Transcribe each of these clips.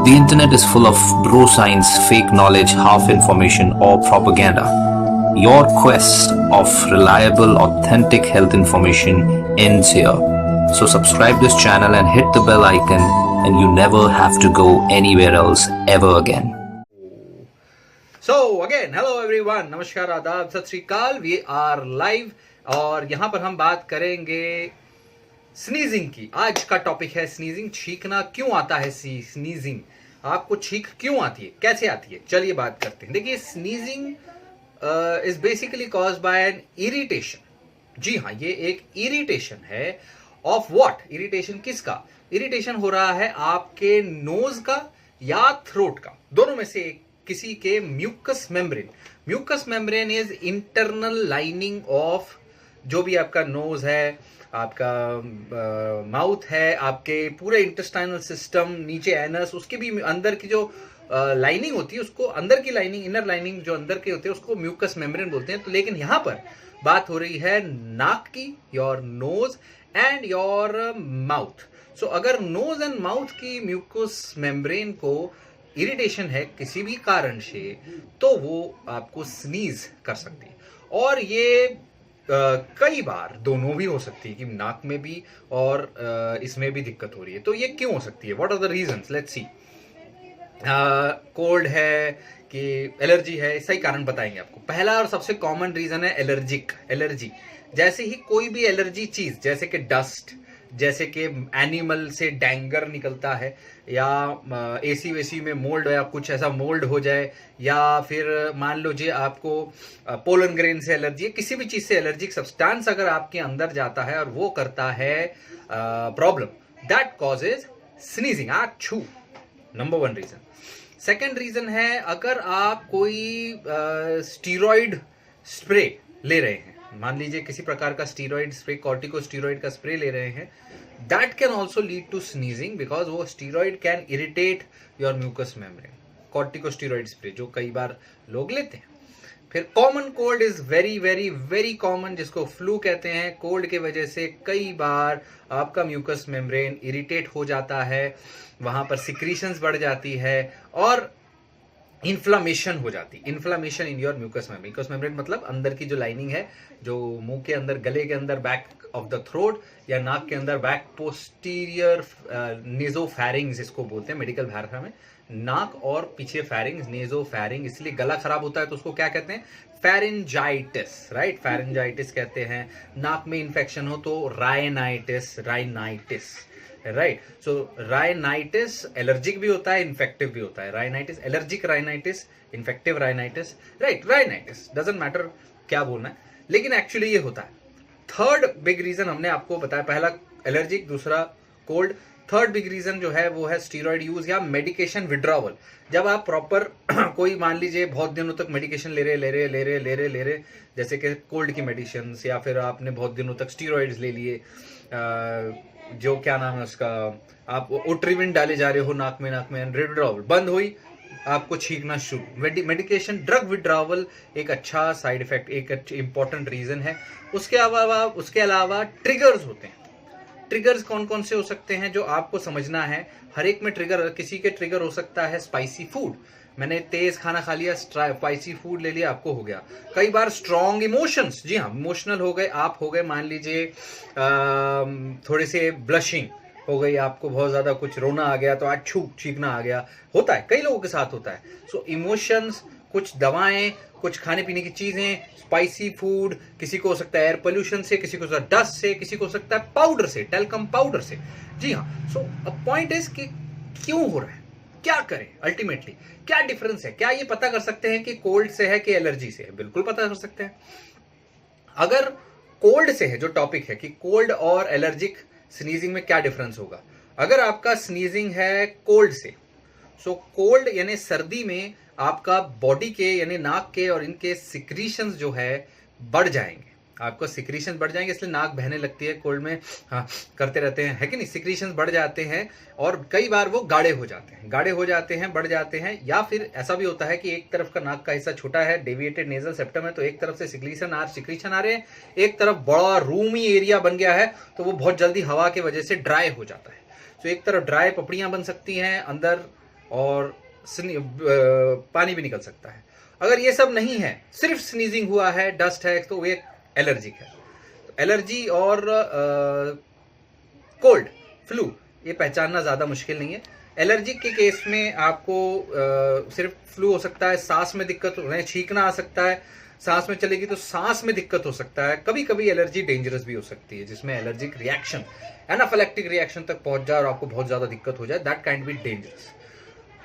The internet is full of bro science, fake knowledge, half information, or propaganda. Your quest of reliable, authentic health information ends here. So subscribe this channel and hit the bell icon, and you never have to go anywhere else ever again. So again, hello everyone, नमस्कार, आदाब, सत श्री अकाल. We are live और यहाँ पर हम बात करेंगे स्नीजिंग की. आज का टॉपिक है स्नीजिंग. छींकना क्यों आता है? स्नीजिंग, आपको छींक क्यों आती है, कैसे आती है, चलिए बात करते हैं. देखिए, sneezing is basically caused by an irritation. जी हाँ, ये एक इरिटेशन है. Of what? इरिटेशन किसका? इरिटेशन हो रहा है आपके नोज का या थ्रोट का, दोनों में से एक, किसी के mucus membrane. Mucus membrane is internal lining of जो भी आपका नोज है, आपका माउथ है, आपके पूरे इंटेस्टाइनल सिस्टम, नीचे एनस, उसके भी अंदर की जो लाइनिंग होती है, उसको अंदर की लाइनिंग, इनर लाइनिंग जो अंदर के होते हैं, उसको म्यूकस मेम्ब्रेन बोलते हैं. तो लेकिन यहां पर बात हो रही है नाक की, your nose and your mouth. So अगर नोज एंड माउथ की म्यूकस मेम्ब्रेन को इरिटेशन है किसी भी कारण से, तो वो आपको स्नीज कर सकती है. और ये कई बार दोनों भी हो सकती है कि नाक में भी और इसमें भी दिक्कत हो रही है. तो ये क्यों हो सकती है? What are the reasons? Let's see. Cold है कि एलर्जी है, सही कारण बताएंगे आपको. पहला और सबसे कॉमन रीजन है एलर्जी. जैसे ही कोई भी एलर्जी चीज, जैसे कि डस्ट, जैसे कि एनिमल से डैंगर निकलता है, या एसी वेसी में मोल्ड, या कुछ ऐसा मोल्ड हो जाए, या फिर मान लो जी आपको पोलन ग्रेन से एलर्जी है, किसी भी चीज से एलर्जिक सब्सटेंस अगर आपके अंदर जाता है और वो करता है प्रॉब्लम, दैट कॉजेज स्नीजिंग. आच्छू, number one reason. Second reason है, अगर आप कोई स्टीरॉइड स्प्रे ले रहे हैं, मान लीजिए किसी प्रकार का स्टीरॉइड स्प्रे, कॉर्टिकोस्टीरॉइड का स्प्रे ले रहे हैं, that can also lead to sneezing, because वो steroid can irritate your mucus membrane. Corticosteroid spray जो कई बार लोग लेते हैं. फिर common cold is very very very common, जिसको फ्लू कहते हैं. कोल्ड के वजह से कई बार आपका म्यूकस मेम्ब्रेन इरिटेट हो जाता है, वहां पर सिक्रीशंस बढ़ जाती है और इन्फ्लामेशन हो जाती. Inflammation in your mucus membrane. Mucus membrane मतलब अंदर की जो लाइनिंग है, जो मुंह के अंदर, गले के अंदर, बैक ऑफ द थ्रोट या नाक के अंदर, बैक पोस्टीरियर नेजोफैरिंग्स इसको बोलते हैं मेडिकल भाषा में. नाक और पीछे फैरिंग्स, नेजोफैरिंग. इसलिए गला खराब होता है तो उसको क्या कहते हैं? Pharyngitis, right? फेरेंजाइटिस कहते हैं. नाक में इंफेक्शन हो तो राइनाइटिस, राइट? सो राइनाइटिस एलर्जिक भी होता है, इन्फेक्टिव भी होता है. Rhinitis, allergic rhinitis, infective rhinitis, right? Rhinitis, doesn't matter क्या बोलना है, लेकिन एक्चुअली ये होता है. थर्ड बिग रीजन हमने आपको बताया, पहला एलर्जिक, दूसरा कोल्ड. थर्ड बिग रीजन जो है वो है स्टीरॉइड यूज या मेडिकेशन विड्रॉवल. जब आप प्रॉपर कोई मान लीजिए बहुत दिनों तक मेडिकेशन ले रहे, जैसे कि कोल्ड की मेडिसिन, या फिर आपने बहुत दिनों तक स्टीरॉइड्स ले लिए, जो क्या नाम है उसका, आप ओट्रिविन डाले जा रहे हो नाक में, विड्रॉवल बंद हुई, आपको छींकना शुरू. मेडिकेशन ड्रग विड्रॉवल एक अच्छा साइड इफेक्ट, एक इंपॉर्टेंट रीजन है. उसके अलावा ट्रिगर्स होते हैं. ट्रिगर्स कौन कौन से हो सकते हैं जो आपको समझना है. हर एक में ट्रिगर, किसी के ट्रिगर हो सकता है स्पाइसी फूड. मैंने तेज खाना खा लिया, स्पाइसी फूड ले लिया, आपको हो गया. कई बार स्ट्रॉन्ग इमोशंस, जी हाँ, इमोशनल हो गए, आप हो गए, मान लीजिए थोड़े से ब्लशिंग हो गई, आपको बहुत ज्यादा कुछ रोना आ गया तो आज छींकना आ गया. होता है, कई लोगों के साथ होता है. सो इमोशंस, कुछ दवाएं, कुछ खाने पीने की चीजें, स्पाइसी फूड, किसी को हो सकता है एयर पोल्यूशन से, किसी को हो सकता है डस्ट से, किसी को हो सकता है पाउडर से, टेल्कम पाउडर से. जी हाँ. सो पॉइंट इज कि क्यों हो रहा है, क्या करें, अल्टीमेटली क्या डिफरेंस है. क्या ये पता कर सकते हैं कि कोल्ड से है कि एलर्जी से है? बिल्कुल पता कर सकते हैं. अगर कोल्ड से है, जो टॉपिक है कि कोल्ड और एलर्जिक स्नीजिंग में क्या डिफरेंस होगा. अगर आपका स्नीजिंग है कोल्ड से, सो कोल्ड यानी सर्दी में आपका बॉडी के यानी नाक के और इनके सिक्रीशंस जो है बढ़ जाएंगे. आपको सिक्रीशंस बढ़ जाएंगे, इसलिए नाक बहने लगती है कोल्ड में. हाँ, करते रहते हैं, है कि नहीं? सिक्रीशंस बढ़ जाते हैं और कई बार वो गाढ़े हो जाते हैं, बढ़ जाते हैं. या फिर ऐसा भी होता है कि एक तरफ का नाक का हिस्सा छोटा है, डेविएटेड नेजल सेप्टम है, तो एक तरफ से सिक्रीशन आ रहे हैं, एक तरफ बड़ा रूमी एरिया बन गया है, तो वो बहुत जल्दी हवा की वजह से ड्राई हो जाता है. तो एक तरफ ड्राई पपड़ियां बन सकती हैं, अंदर और पानी भी निकल सकता है। अगर ये सब नहीं है, सिर्फ स्नीजिंग हुआ है, डस्ट है, तो ये एलर्जिक है। तो एलर्जी और कोल्ड, फ्लू, ये पहचानना ज़्यादा मुश्किल नहीं है। एलर्जिक के केस में आपको सिर्फ फ्लू हो सकता है, सांस में दिक्कत हो रही है, छींकना आ सकता है, सांस में चलेगी तो सांस में दिक्कत हो सकता है। कभी कभी एलर्जी डेंजरस भी हो सकती है, जिसमें एलर्जिक रिएक्शन, एनाफिलैक्टिक रिएक्शन तक पहुंच जाए और आपको बहुत ज़्यादा दिक्कत हो जाए, दैट काइंड बी डेंजरस।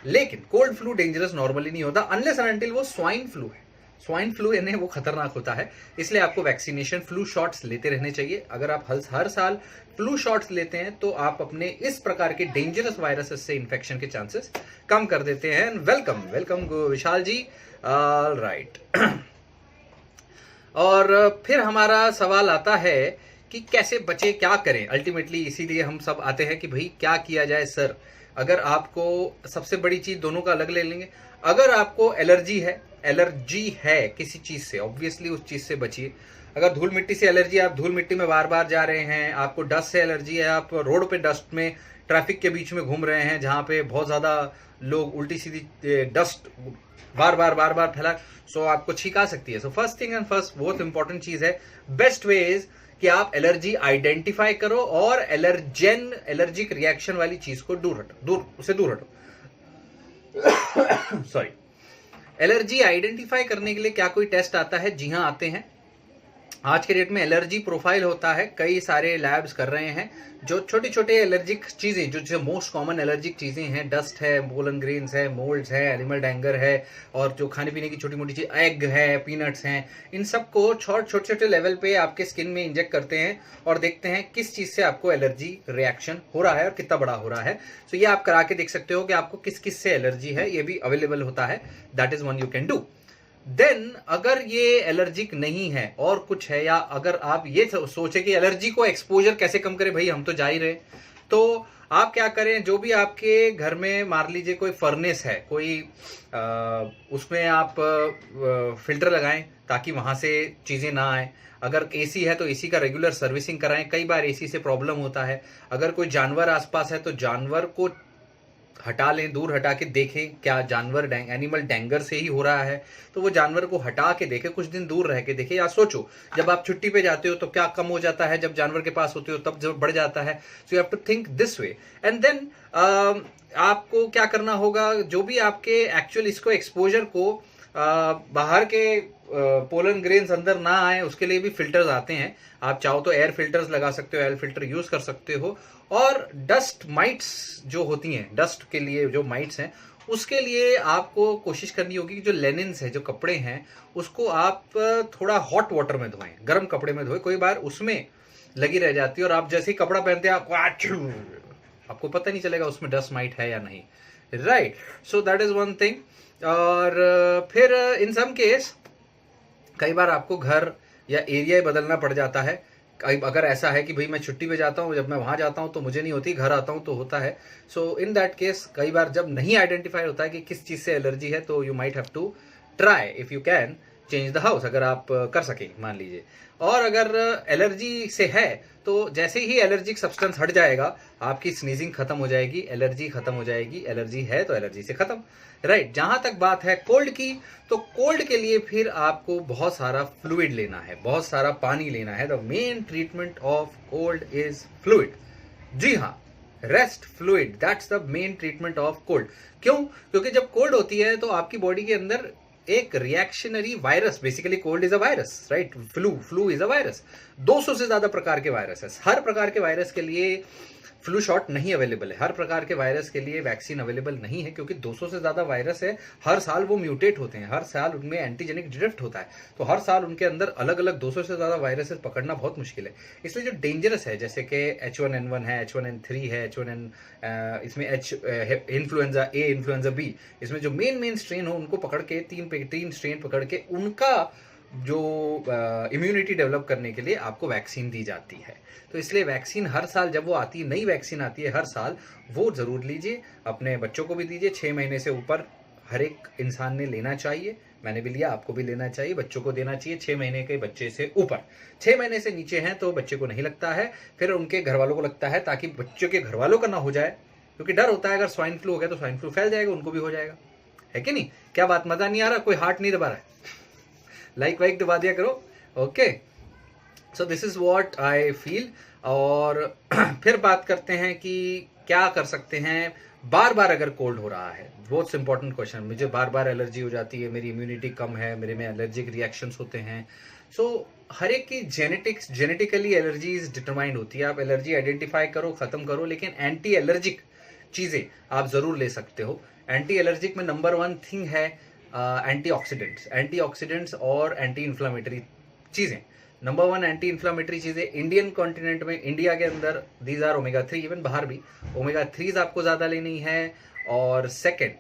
लेकिन कोल्ड फ्लू डेंजरस नॉर्मली नहीं होता अनलेस एंड अनटिल वो स्वाइन फ्लू है। स्वाइन फ्लू यानी वो खतरनाक होता है, इसलिए आपको वैक्सीनेशन, फ्लू शॉट्स लेते रहने चाहिए। अगर आप हर साल फ्लू शॉट्स लेते हैं तो आप अपने इस प्रकार के डेंजरस वायरसेस से इन्फेक्शन के चांसेस कम कर देते हैं। वेलकम वेलकम विशाल जी, राइट। और फिर हमारा सवाल आता है कि कैसे बचे, क्या करें। अल्टीमेटली इसीलिए हम सब आते हैं कि भाई क्या किया जाए सर। अगर आपको, सबसे बड़ी चीज दोनों का अलग ले लेंगे, अगर आपको एलर्जी है किसी चीज से, ऑब्वियसली उस चीज से बचिए। अगर धूल मिट्टी से एलर्जी, आप धूल मिट्टी में बार बार जा रहे हैं, आपको डस्ट से एलर्जी है, आप रोड पे डस्ट में, ट्रैफिक के बीच में घूम रहे हैं जहां पे बहुत ज्यादा लोग उल्टी सीधी डस्ट बार बार फैला, सो आपको छींक आ सकती है। So first thing and first बहुत इंपॉर्टेंट चीज है, बेस्ट वे इज कि आप एलर्जी आइडेंटिफाई करो और एलर्जिक रिएक्शन वाली चीज को दूर हटो। सॉरी। एलर्जी आइडेंटिफाई करने के लिए क्या कोई टेस्ट आता है? जी हाँ, आते हैं। आज के डेट में एलर्जी प्रोफाइल होता है, कई सारे लैब्स कर रहे हैं जो छोटे छोटे एलर्जिक चीजें, जो मोस्ट कॉमन एलर्जिक चीजें हैं, डस्ट है, पोलन ग्रेन्स है, मोल्ड्स है, एनिमल डैंगर है, और जो खाने पीने की छोटी मोटी चीज, एग है, पीनट्स हैं, इन सबको छोटे छोटे लेवल पे आपके स्किन में इंजेक्ट करते हैं और देखते हैं किस चीज से आपको एलर्जी रिएक्शन हो रहा है और कितना बड़ा हो रहा है। सो ये आप करा के देख सकते हो कि आपको किस किस से एलर्जी है, ये भी अवेलेबल होता है। That is one you can do. Then अगर ये एलर्जिक नहीं है और कुछ है, या अगर आप ये सोचे कि एलर्जी को एक्सपोजर कैसे कम करें, भाई हम तो जा ही रहे, तो आप क्या करें, जो भी आपके घर में मान लीजिए कोई फर्नेस है, कोई उसमें आप फिल्टर लगाएं ताकि वहां से चीजें ना आए। अगर एसी है तो एसी का रेगुलर सर्विसिंग कराएं, कई बार एसी से प्रॉब्लम होता है। अगर कोई जानवर आसपास है तो जानवर को हटा लें, दूर हटा के देखें क्या जानवर एनिमल डैंगर से ही हो रहा है, तो वो जानवर को हटा के देखें, कुछ दिन दूर रह के देखें। या सोचो जब आप छुट्टी पे जाते हो तो क्या कम हो जाता है, जब जानवर के पास होते हो तब जब बढ़ जाता है। So you have to think this way. And then आपको क्या करना होगा, जो भी आपके एक्चुअल इसको एक्सपोजर को बाहर के पोलन ग्रेन्स अंदर ना आए, उसके लिए भी फिल्टर्स आते हैं। आप चाहो तो एयर फिल्टर्स लगा सकते हो, एयर फिल्टर यूज कर सकते हो। और डस्ट माइट्स जो होती हैं, डस्ट के लिए जो माइट्स हैं, उसके लिए आपको कोशिश करनी होगी कि जो लेनिन्स है, जो कपड़े हैं, उसको आप थोड़ा हॉट वाटर में धोएं, गर्म कपड़े में धोएं। कोई बार उसमें लगी रह जाती है और आप जैसे ही कपड़ा पहनते हैं आपको पता नहीं चलेगा उसमें डस्ट माइट है या नहीं, right. So that is one thing. और फिर इन सम केस कई बार आपको घर या एरिया बदलना पड़ जाता है। अगर ऐसा है कि भाई मैं छुट्टी पे जाता हूँ, जब मैं वहां जाता हूँ तो मुझे नहीं होती, घर आता हूँ तो होता है। सो इन दैट केस कई बार जब नहीं आइडेंटिफाई होता है कि किस चीज से एलर्जी है, तो you might have to try if you can change the house, अगर आप कर सकें मान लीजिए। और अगर एलर्जी से है तो जैसे ही एलर्जिक सब्सटेंस हट जाएगा, आपकी स्नीजिंग खत्म हो जाएगी, एलर्जी खत्म हो जाएगी। एलर्जी है तो एलर्जी से खत्म, राइट। जहां तक बात है कोल्ड की, तो कोल्ड के लिए फिर आपको बहुत सारा फ्लूइड लेना है, बहुत सारा पानी लेना है। The main treatment of cold is fluid. जी हाँ, rest fluid, that's the main treatment of cold. क्यों? क्योंकि जब कोल्ड होती है तो आपकी बॉडी के अंदर एक reactionary virus, basically cold is a virus, right, flu is a virus. 200 से ज्यादा प्रकार के वायरस है। हर प्रकार के वायरस के लिए फ्लू शॉट नहीं अवेलेबल है, हर प्रकार के वायरस के लिए वैक्सीन अवेलेबल नहीं है, क्योंकि 200 से ज्यादा वायरस है। हर साल वो म्यूटेट होते हैं, हर साल उनमें एंटीजेनिक ड्रिफ्ट होता है, तो हर साल उनके अंदर अलग अलग 200 से ज्यादा वायरसेस पकड़ना बहुत मुश्किल है। इसलिए जो डेंजरस है, जैसे कि H1N1 है, H1N3 है, इसमें इन्फ्लुएंजा ए, इन्फ्लुएंजा बी, इसमें जो मेन स्ट्रेन हो उनको पकड़ के, तीन स्ट्रेन पकड़ के उनका जो इम्यूनिटी डेवलप करने के लिए आपको वैक्सीन दी जाती है। तो इसलिए वैक्सीन हर साल जब वो आती है, नई वैक्सीन आती है हर साल, वो जरूर लीजिए। अपने बच्चों को भी दीजिए। 6 महीने से ऊपर हर एक इंसान ने लेना चाहिए। मैंने भी लिया, आपको भी लेना चाहिए, बच्चों को देना चाहिए। 6 महीने के बच्चे से ऊपर, 6 महीने से नीचे हैं तो बच्चे को नहीं लगता है, फिर उनके घर वालों को लगता है, ताकि बच्चों के घर वालों का ना हो जाए क्योंकि डर होता है अगर स्वाइन फ्लू हो गया तो स्वाइन फ्लू फैल जाएगा, उनको भी हो जाएगा, है कि नहीं? क्या बात, मजा नहीं आ रहा? कोई हार्ट नहीं दबा रहा है? लाइक वाइक दबा दिया करो। Okay, so this is what I feel. और फिर बात करते हैं कि क्या कर सकते हैं बार बार अगर कोल्ड हो रहा है। बहुत इंपॉर्टेंट क्वेश्चन। मुझे बार बार एलर्जी हो जाती है, मेरी इम्यूनिटी कम है, मेरे में एलर्जिक रिएक्शंस होते हैं। सो हर एक की जेनेटिकली एलर्जीज डिटरमाइंड होती है। आप एलर्जी आइडेंटिफाई करो, खत्म करो, लेकिन एंटी एलर्जिक चीजें आप जरूर ले सकते हो। एंटी एलर्जिक में नंबर 1 थिंग है एंटीऑक्सीडेंट्स और एंटी इन्फ्लामेटरी चीजें। नंबर 1 एंटी इन्फ्लामेटरी चीजें इंडियन कॉन्टिनेंट में, इंडिया के अंदर दीज आर ओमेगा 3, इवन बाहर भी ओमेगा 3 आपको ज्यादा लेनी है। और सेकेंड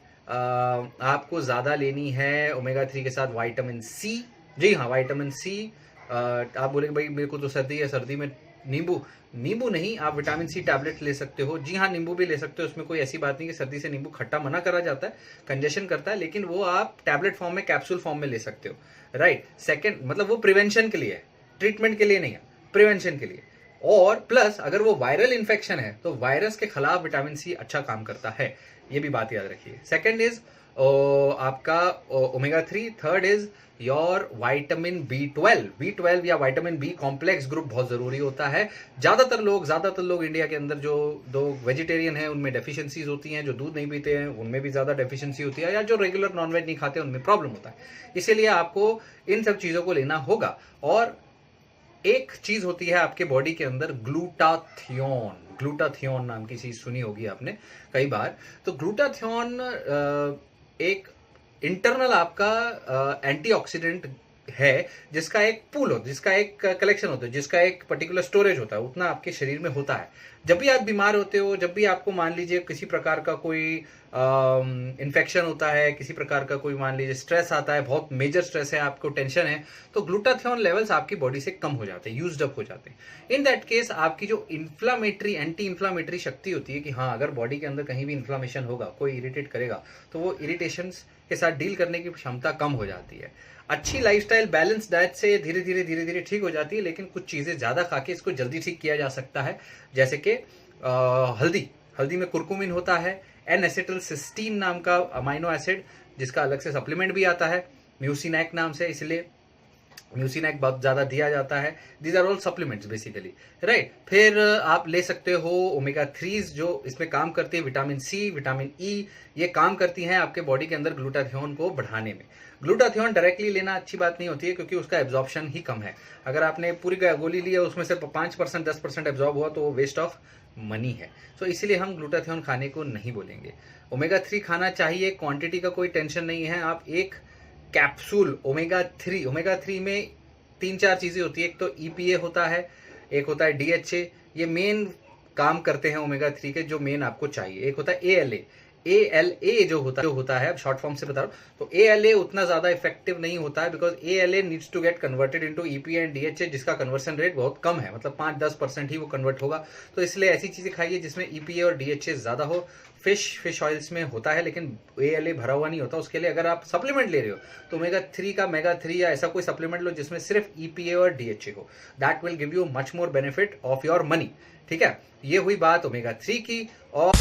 आपको ज्यादा लेनी है ओमेगा 3 के साथ विटामिन सी। जी हाँ, विटामिन सी। आप बोलेंगे भाई मेरे को तो सर्दी है, सर्दी में नींबू नहीं, आप विटामिन सी टैबलेट ले सकते हो। जी हाँ, नींबू भी ले सकते हो, उसमें कोई ऐसी बात नहीं कि सर्दी से नींबू खट्टा मना करा जाता है, कंजेशन करता है, लेकिन वो आप टैबलेट फॉर्म में, कैप्सूल फॉर्म में ले सकते हो, राइट। सेकंड मतलब वो प्रिवेंशन के लिए है, ट्रीटमेंट के लिए नहीं है, प्रिवेंशन के लिए। और प्लस अगर वो वायरल इन्फेक्शन है तो वायरस के खिलाफ विटामिन सी अच्छा काम करता है, ये भी बात याद रखिए। सेकंड इज आपका omega 3। Third is your vitamin B12 या विटामिन बी कॉम्प्लेक्स ग्रुप बहुत जरूरी होता है। ज्यादातर लोग इंडिया के अंदर जो वेजिटेरियन है उनमें डेफिशिएंसीज होती हैं, जो दूध नहीं पीते हैं उनमें भी ज्यादा डेफिशिएंसी होती है, या जो रेगुलर नॉनवेज नहीं खाते उनमें प्रॉब्लम होता है। इसीलिए आपको इन सब चीजों को लेना होगा। और एक चीज होती है आपके बॉडी के अंदर ग्लूटाथियोन नाम की चीज सुनी होगी आपने कई बार। तो ग्लूटाथियोन एक इंटरनल आपका एंटीऑक्सीडेंट है, जिसका एक पूल होता है, जिसका एक कलेक्शन होता है, जिसका एक पर्टिकुलर स्टोरेज होता है, उतना आपके शरीर में होता है। जब भी आप बीमार होते हो, जब भी आपको मान लीजिए किसी प्रकार का कोई इन्फेक्शन होता है, किसी प्रकार का कोई मान लीजिए स्ट्रेस आता है, बहुत मेजर स्ट्रेस है, आपको टेंशन है, तो ग्लूटाथियोन लेवल्स आपकी बॉडी से कम हो जाते हैं, यूज्ड अप हो जाते हैं। इन दैट केस आपकी जो एंटी इन्फ्लामेटरी शक्ति होती है कि हाँ अगर बॉडी के अंदर कहीं भी इन्फ्लामेशन होगा, कोई इरिटेट करेगा, तो वो इरिटेशन के साथ डील करने की क्षमता कम हो जाती है। अच्छी लाइफस्टाइल, बैलेंस डाइट से धीरे धीरे ठीक हो जाती है, लेकिन कुछ चीजें ज्यादा खा के इसको जल्दी ठीक किया जा सकता है। जैसे कि हल्दी में कुरकुमिन होता है, N-एसिटिलसिस्टीन नाम का अमाइनो एसिड, जिसका अलग से सप्लीमेंट भी आता है म्यूसिनैक नाम से, इसलिए म्यूसिनैक बहुत ज्यादा दिया जाता है। These are all supplements basically, right. फिर आप ले सकते हो ओमेगा 3 जो इसमें काम करती है, विटामिन सी, विटामिन ई, ये काम करती हैं आपके बॉडी के अंदर ग्लूटाथियोन को बढ़ाने में। ग्लूटाथियोन डायरेक्टली लेना अच्छी बात नहीं होती है, क्योंकि उसका एब्जॉर्प्शन ही कम है। अगर आपने पूरी गोली ली है, उसमें सिर्फ 5% 10% एब्जॉर्ब हुआ, तो वो वेस्ट ऑफ मनी है। सो इसीलिए हम ग्लूटाथियोन खाने को नहीं बोलेंगे। ओमेगा 3 खाना चाहिए, क्वांटिटी का कोई टेंशन नहीं है। आप एक कैप्सूल ओमेगा 3 में 3-4 चीजें होती है। एक तो EPA होता है, एक होता है DHA, ये मेन काम करते हैं ओमेगा 3 के, जो मेन आपको चाहिए। एक होता है ALA जो होता है, अब शॉर्ट फॉर्म से बता रहा हूँ, तो ALA उतना ज्यादा इफेक्टिव नहीं होता है, because ALA needs to get converted into EPA and DHA, जिसका कन्वर्सन रेट बहुत कम है, मतलब 5-10% ही वो कन्वर्ट होगा। तो इसलिए ऐसी चीजें खाइए जिसमें EPA और DHA ज्यादा हो। फिश ऑयल्स में होता है, लेकिन ALA भरा हुआ नहीं होता। उसके लिए अगर आप सप्लीमेंट ले रहे हो तो ओमेगा 3 का मेगा 3 या ऐसा कोई सप्लीमेंट लो जिसमें सिर्फ EPA और DHA हो। That will give you much more benefit of your money. ठीक है, ये हुई बात ओमेगा 3 की। और